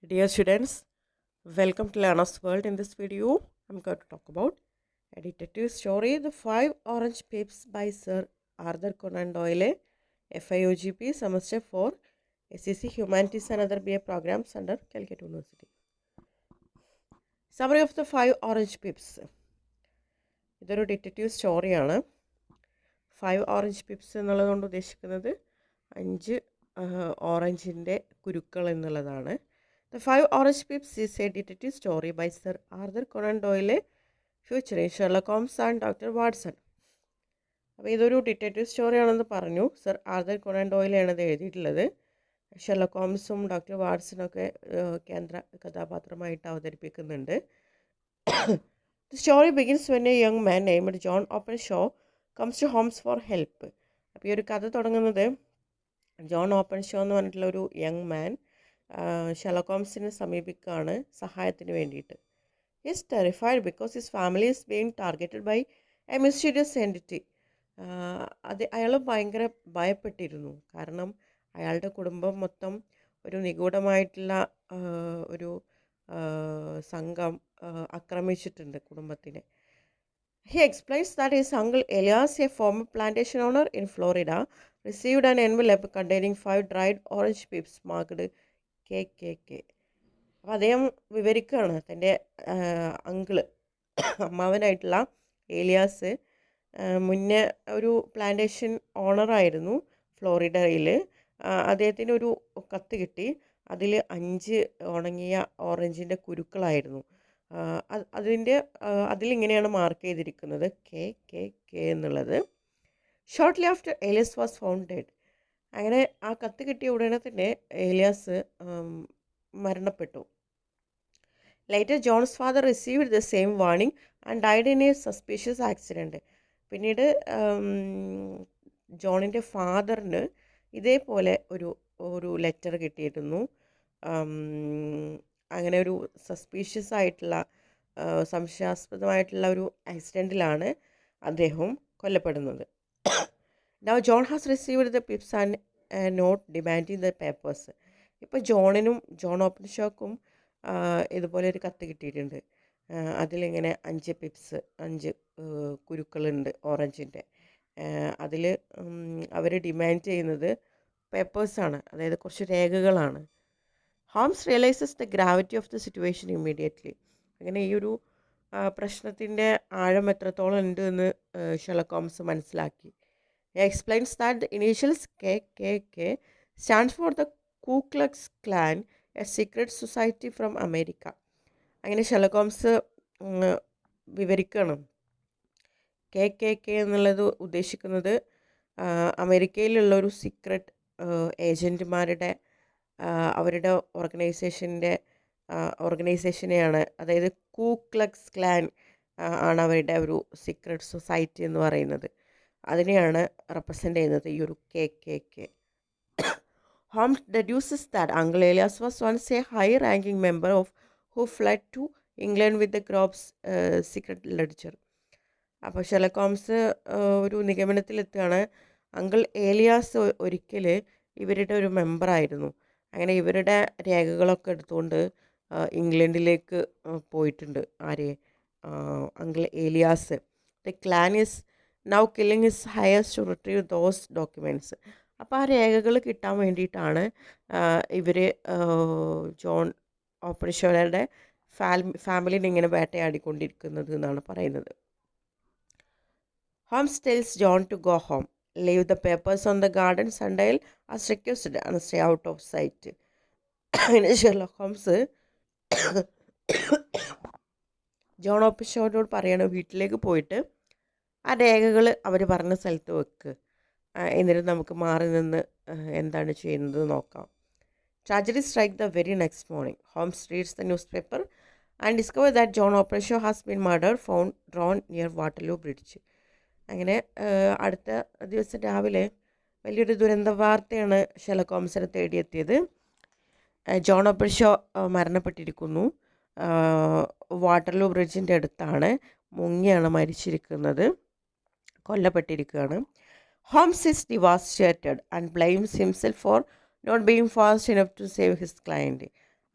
Dear students, welcome to Learner's World. In this video, I'm going to talk about a detective story, The Five Orange Pips by Sir Arthur Conan Doyle, FIOGP, Semester 4, SEC Humanities and Other BA programs under Calicut University. Summary of the Five Orange Pips. ഇതൊരു detective സ്റ്റോറിയാണ്. 5 orange pips എന്നുള്ളതുകൊണ്ട് ഉദ്ദേശിക്കുന്നത് 5 ഓറഞ്ചിൻ്റെ കുരുക്കൾ എന്നുള്ളതാണ്. The Five Orange Pips is a detective story by Sir Arthur Conan Doyle featuring Sherlock Holmes and Dr. Watson. അപ്പോൾ ഇതൊരു detective സ്റ്റോറിയാണെന്ന് പറഞ്ഞു. സർ ആർതർ കൊണാൻ ഡോയിലാണ് ഇത് എഴുതിയിട്ടുള്ളത്. ഷെർലക് ഹോംസും ഡോക്ടർ വാട്സണൊക്കെ കേന്ദ്ര കഥാപാത്രമായിട്ട് അവതരിപ്പിക്കുന്നുണ്ട്. The story begins when a young man named John Openshaw comes to Holmes for help. അപ്പോൾ ഈ ഒരു കഥ തുടങ്ങുന്നത് ജോൺ ഓപ്പൺഷോ എന്ന് പറഞ്ഞിട്ടുള്ള ഒരു യങ് മാൻ ഷെർലക് ഹോംസിനെ സമീപിക്കുകയാണ് സഹായത്തിന് വേണ്ടിയിട്ട്. He is terrified because his family is being targeted by a mysterious entity. അയാൾ ഭയങ്കര ഭയപ്പെട്ടിരുന്നു. കാരണം അയാളുടെ കുടുംബം മൊത്തം ഒരു നിഗൂഢമായിട്ടുള്ള ഒരു സംഘം ആക്രമിച്ചിട്ടുണ്ട് കുടുംബത്തിനെ. He explains that his uncle Elias, a former plantation owner in Florida, received an envelope containing 5 dried orange pips marked KKK. അപ്പോൾ അദ്ദേഹം വിവരിക്കുകയാണ് തൻ്റെ അങ്കിള് അമ്മാവനായിട്ടുള്ള ഏലിയാസ് മുന്നേ ഒരു പ്ലാന്റേഷൻ ഓണറായിരുന്നു ഫ്ലോറിഡയിൽ. അദ്ദേഹത്തിന് ഒരു കത്ത് കിട്ടി. അതിൽ 5 ഉണങ്ങിയ ഓറഞ്ചിൻ്റെ കുരുക്കളായിരുന്നു. അതിലിങ്ങനെയാണ് മാർക്ക് ചെയ്തിരിക്കുന്നത് KKK എന്നുള്ളത്. Shortly after Elias was found dead. അങ്ങനെ ആ കത്ത് കിട്ടിയ ഉടനെ തന്നെ ഏലിയാസ് മരണപ്പെട്ടു. Later John's father received the same warning and died in a suspicious accident. പിന്നീട് ജോണിൻ്റെ ഫാദറിന് ഇതേപോലെ ഒരു ലെറ്റർ കിട്ടിയിരുന്നു. അങ്ങനെ ഒരു സസ്പീഷ്യസ് ആയിട്ടുള്ള സംശയാസ്പദമായിട്ടുള്ള ഒരു ആക്സിഡൻറ്റിലാണ് അദ്ദേഹം കൊല്ലപ്പെടുന്നത്. Now John has received the pips and a note demanding the papers. ഇപ്പോൾ ജോൺ ഓപ്പൺഷോക്കും ഇതുപോലെ ഒരു കത്ത് കിട്ടിയിട്ടുണ്ട്. അതിലിങ്ങനെ 5 പിപ്സ് 5 കുരുക്കളുണ്ട് ഓറഞ്ചിൻ്റെ. അതിൽ അവർ ഡിമാൻഡ് ചെയ്യുന്നത് പേപ്പേഴ്സാണ്, അതായത് കുറച്ച് രേഖകളാണ്. Holmes realises the gravity of the situation immediately. അങ്ങനെ ഈ ഒരു പ്രശ്നത്തിൻ്റെ ആഴം എത്രത്തോളം ഉണ്ട് എന്ന് ഷെർലക് ഹോംസ് മനസ്സിലാക്കി. He explains that the initials KKK stands for the Ku Klux Klan, a secret society from America. അങ്ങനെ ഷെർലക് ഹോംസ് വിവരിക്കണം. KKK എന്നുള്ളത് ഉദ്ദേശിക്കുന്നത് അമേരിക്കയിലുള്ള ഒരു സീക്രട്ട് ഏജൻറ്റുമാരുടെ അവരുടെ ഓർഗനൈസേഷനെയാണ്, അതായത് കൂ ക്ലക്സ് ക്ലാൻ ആണ് അവരുടെ ഒരു സീക്രട്ട് സൊസൈറ്റി എന്ന് പറയുന്നത്. അതിനെയാണ് റെപ്രസെൻ്റ് ചെയ്യുന്നത് ഈ ഒരു KKK. Holmes deduces that Uncle Elias was once a high-ranking member who fled to England with the Grove's secret ledger. അപ്പോൾ ഷെർലക് ഹോംസ് ഒരു നിഗമനത്തിലെത്തുകയാണ്, അങ്കിൾ ഏലിയാസ് ഒരിക്കൽ ഇവരുടെ ഒരു മെമ്പറായിരുന്നു. അങ്ങനെ ഇവരുടെ രേഖകളൊക്കെ എടുത്തുകൊണ്ട് ഇംഗ്ലണ്ടിലേക്ക് പോയിട്ടുണ്ട്. Uncle Elias. The clan is now killing his heirs to retrieve those documents. അപ്പോൾ ആ രേഖകൾ കിട്ടാൻ വേണ്ടിയിട്ടാണ് ഇവർ ജോൺ ഓപ്പൺഷോയുടെ ഫാമിലിനെ ഇങ്ങനെ വേട്ടയാടിക്കൊണ്ടിരിക്കുന്നത് എന്നാണ് പറയുന്നത്. Holmes tells John to go home, leave the papers on the garden sundial as requested and stay out of sight. അങ്ങനെ ഷെർലക് ഹോംസ് ജോൺ ഓപ്പൺഷോയോട് പറയാണ് വീട്ടിലേക്ക് പോയിട്ട് ആ രേഖകൾ അവർ പറഞ്ഞ സ്ഥലത്ത് വെക്ക്, എന്നിട്ട് നമുക്ക് മാറി നിന്ന് എന്താണ് ചെയ്യുന്നത് നോക്കാം. Tragedy strikes the very next morning. Holmes reads the newspaper and discovers that John Openshaw has been murdered, found drawn near Waterloo Bridge. അങ്ങനെ അടുത്ത ദിവസം രാവിലെ വലിയൊരു ദുരന്ത വാർത്തയാണ് ഷെർലക് ഹോംസിനെ തേടിയെത്തിയത്. ജോൺ ഓപ്പൺഷോ മരണപ്പെട്ടിരിക്കുന്നു. വാട്ടർലൂ ബ്രിഡ്ജിൻ്റെ അടുത്താണ്, മുങ്ങിയാണ് മരിച്ചിരിക്കുന്നത്, കൊല്ലപ്പെട്ടിരിക്കുകയാണ്. Holmes is devastated and blames himself for not being fast enough to save his client.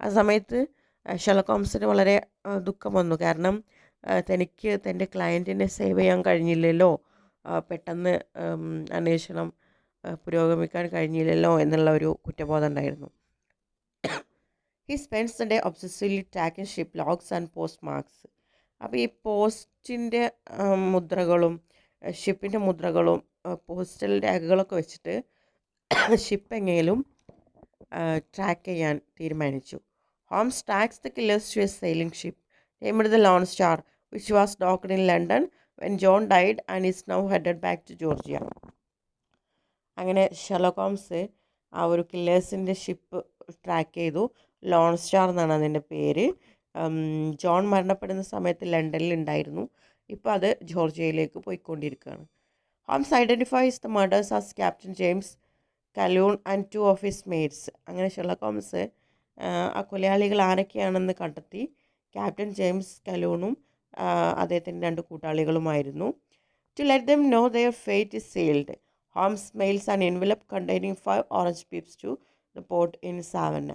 ആ സമയത്ത് ഷെർലക് ഹോംസിന് വളരെ ദുഃഖം വന്നു. കാരണം തനിക്ക് തൻ്റെ ക്ലയൻറ്റിനെ സേവ് ചെയ്യാൻ കഴിഞ്ഞില്ലല്ലോ, പെട്ടെന്ന് അന്വേഷണം പുരോഗമിക്കാൻ കഴിഞ്ഞില്ലല്ലോ എന്നുള്ള ഒരു കുറ്റബോധം ഉണ്ടായിരുന്നു. He spends the day obsessively tracking ship logs and postmarks. അപ്പോൾ ഈ പോസ്റ്റിൻ്റെ മുദ്രകളും ഷിപ്പിൻ്റെ മുദ്രകളും പോസ്റ്റൽ രേഖകളൊക്കെ വെച്ചിട്ട് ഷിപ്പ് എങ്ങനെയും ട്രാക്ക് ചെയ്യാൻ തീരുമാനിച്ചു. Holmes tracks the killers to a sailing ship named the Lone Star, which was docked in London when John died and is now headed back to Georgia. അങ്ങനെ Sherlock Holmes ആ ഒരു കില്ലേഴ്സിൻ്റെ ship track ചെയ്തു. Loan star എന്നാണ് അതിൻ്റെ പേര്. John മരണപ്പെടുന്ന സമയത്ത് ലണ്ടനിൽ ഉണ്ടായിരുന്നു. ഇപ്പോൾ അത് ജോർജിയയിലേക്ക് പോയിക്കൊണ്ടിരിക്കുകയാണ്. Holmes identifies the murderers as Captain James Calhoun and 2 of his mates. അങ്ങനെ ഷെർലക് ഹോംസ് ആ കൊലയാളികൾ ആരൊക്കെയാണെന്ന് കണ്ടെത്തി. ക്യാപ്റ്റൻ ജെയിംസ് കലൂണും അദ്ദേഹത്തിൻ്റെ 2 കൂട്ടാളികളുമായിരുന്നു. To let them know their fate is sealed, Holmes mails an envelope containing 5 orange pips to the port in Savannah.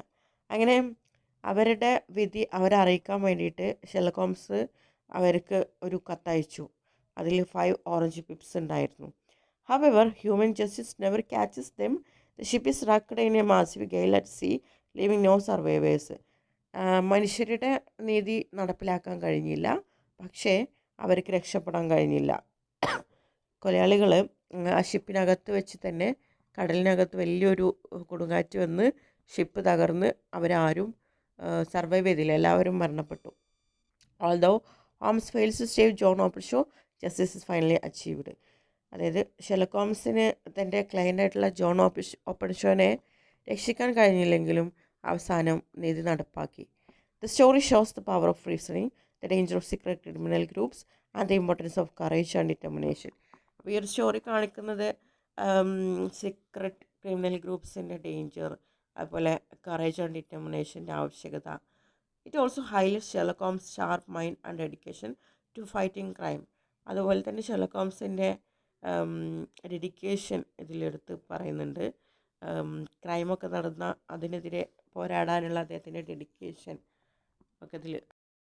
അങ്ങനെ അവരുടെ വിധി അവരെ അറിയിക്കാൻ വേണ്ടിയിട്ട് ഷെർലക് ഹോംസ് അവർക്ക് ഒരു കത്തയച്ചു. അതിൽ 5 orange pips ഉണ്ടായിരുന്നു. However, human justice never catches them. The ship is wrecked in a massive gale at sea, leaving no survivors. മനുഷ്യരുടെ നീതി നടപ്പിലാക്കാൻ കഴിഞ്ഞില്ല, പക്ഷേ അവർക്ക് രക്ഷപ്പെടാൻ കഴിഞ്ഞില്ല. കൊലയാളികൾ ആ ഷിപ്പിനകത്ത് വെച്ച് തന്നെ കടലിനകത്ത് വലിയൊരു കൊടുങ്കാറ്റ് വന്ന് ഷിപ്പ് തകർന്ന് അവരാരും സർവൈവ് ചെയ്തില്ല, എല്ലാവരും മരണപ്പെട്ടു. Although Holmes fails to save John Openshaw, justice is finally achieved. അതായത് ഷെർലക് ഹോംസിന് തൻ്റെ ക്ലയൻ്റായിട്ടുള്ള ജോൺ ഓപ്പൺഷോനെ രക്ഷിക്കാൻ കഴിഞ്ഞില്ലെങ്കിലും അവസാനം നീതി നടപ്പാക്കി. The story shows the power of reasoning, the danger of secret criminal groups and the importance of courage and determination. അപ്പോൾ ഈ ഒരു സ്റ്റോറി കാണിക്കുന്നത് സീക്രട്ട് ക്രിമിനൽ ഗ്രൂപ്പ്സിൻ്റെ ഡേഞ്ചർ, അതുപോലെ കറേജ് ആൻഡ് ഡിറ്റർമിനേഷൻ്റെ ആവശ്യകത. It also highlights Sherlock Holmes sharp mind and dedication to fighting crime. അതുപോലെ തന്നെ ഷെർലക് ഹോംസിൻ്റെ ഡെഡിക്കേഷൻ ഇതിലെടുത്ത് പറയുന്നുണ്ട്. ക്രൈമൊക്കെ നടന്ന അതിനെതിരെ പോരാടാനുള്ള അദ്ദേഹത്തിൻ്റെ ഡെഡിക്കേഷൻ ഒക്കെ ഇതിൽ